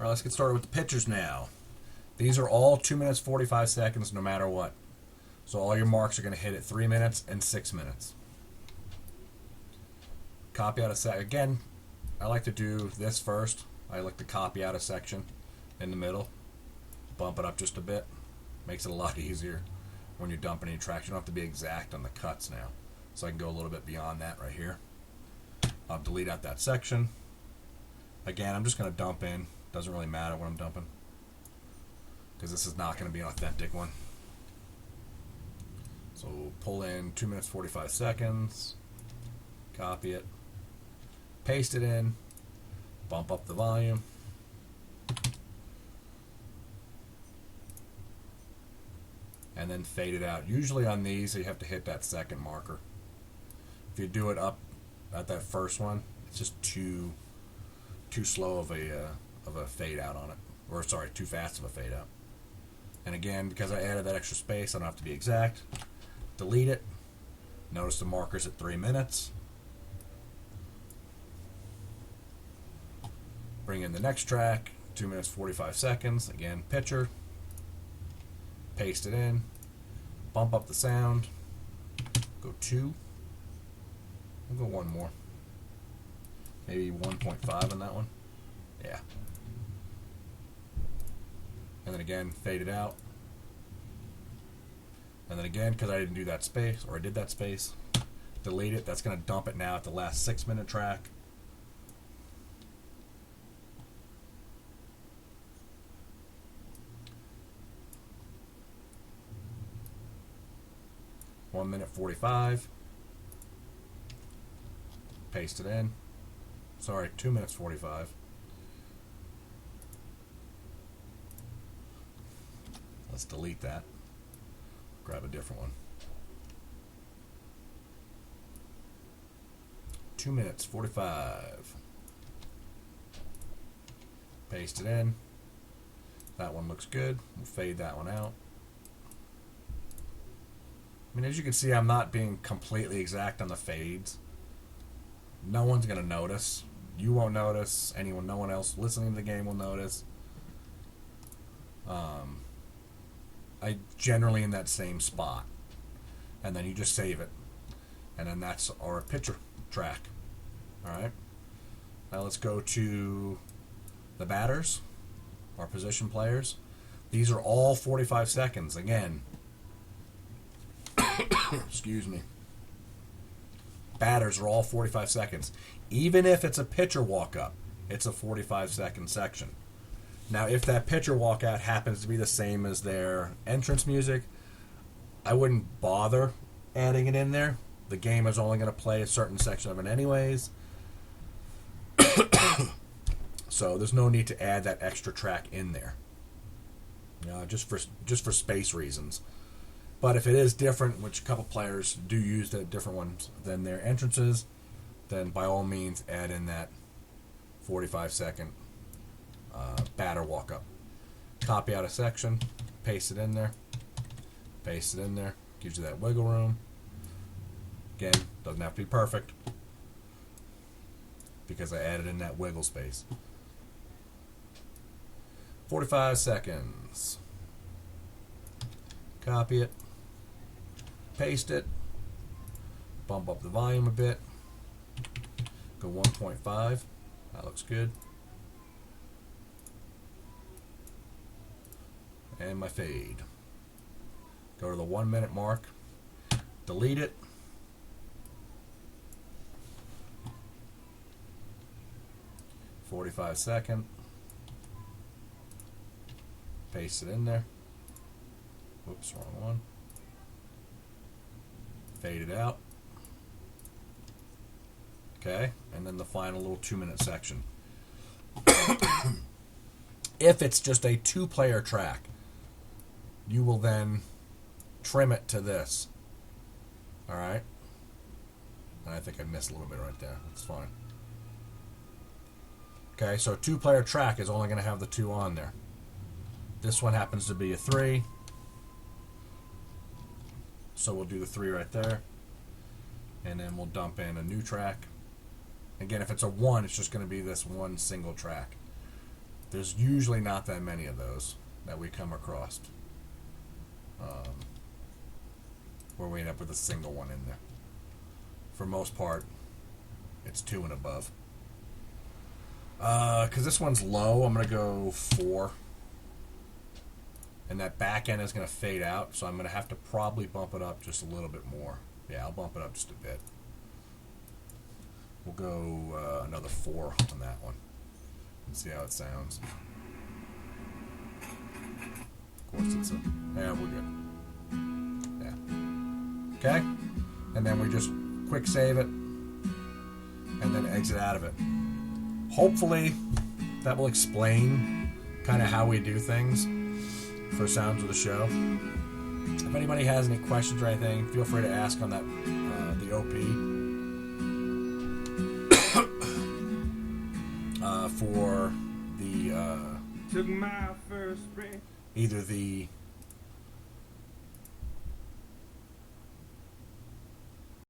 All right, let's get started with the pitchers now. These are all 2 minutes 45 seconds no matter what. So all your marks are going to hit at 3 minutes and 6 minutes. Copy out a sec. Again, I like to do this first. I like to copy out a section in the middle. Bump it up just a bit. Makes it a lot easier when you're dumping any tracks. You don't have to be exact on the cuts now. So I can go a little bit beyond that right here. I'll delete out that section. Again, I'm just going to dump in. Doesn't really matter what I'm dumping, because this is not going to be an authentic one. So pull in 2 minutes 45 seconds, copy it, paste it in, bump up the volume, and then fade it out. Usually on these you have to hit that second marker. If you do it up at that first one, it's just too slow of a fade out on it, or sorry, too fast of a fade out. And again, because I added that extra space, I don't have to be exact. Delete it. Notice the marker's at 3 minutes. Bring in the next track, 2 minutes 45 seconds. Again, pitcher. Paste it in. Bump up the sound. Go 2. We'll go one more. Maybe 1.5 on that one. Yeah. And then again, fade it out. And then again, because I didn't do that space, or I did that space, delete it. That's going to dump it now at the last 6 minute track. One minute 45. Paste it in. Sorry, 2 minutes 45. Let's delete that. Grab a different one. 2 minutes 45. Paste it in. That one looks good. We'll fade that one out. I mean, as you can see, I'm not being completely exact on the fades. No one's going to notice. You won't notice. No one else listening to the game will notice. I generally in that same spot. And then you just save it. And then that's our pitcher track. Alright. Now let's go to the batters, our position players. These are all 45 seconds. Again, excuse me. Batters are all 45 seconds. Even if it's a pitcher walk-up, it's a 45-second section. Now, if that pitcher walkout happens to be the same as their entrance music, I wouldn't bother adding it in there. The game is only going to play a certain section of it anyways. So there's no need to add that extra track in there. Just for space reasons. But if it is different, which a couple players do use the different ones than their entrances, then by all means add in that 45-second batter walk-up. Copy out a section, paste it in there, paste it in there, gives you that wiggle room. Again, doesn't have to be perfect because I added in that wiggle space. 45 seconds. Copy it, paste it, bump up the volume a bit, go 1.5, that looks good. And my fade. Go to the 1 minute mark, delete it, (45-second), paste it in there. Whoops, wrong one. Fade it out. Okay, and then the final little 2 minute section. If it's just a 2-player track, you will then trim it to this. Alright? I think I missed a little bit right there. That's fine. Okay, so a 2-player track is only going to have the 2 on there. This one happens to be a 3. So we'll do the 3 right there. And then we'll dump in a new track. Again, if it's a 1, it's just going to be this one single track. There's usually not that many of those that we come across, where we end up with a single one in there. For most part, it's 2 and above. Because this one's low, I'm going to go 4. And that back end is going to fade out, so I'm going to have to probably bump it up just a little bit more. Yeah, I'll bump it up just a bit. We'll go another 4 on that one and see how it sounds. Of course, it's a... Yeah, we're good. Yeah. Okay? And then we just quick save it and then exit out of it. Hopefully, that will explain kind of how we do things for Sounds of the Show. If anybody has any questions or anything, feel free to ask on that the OP for the Took my first breath. either the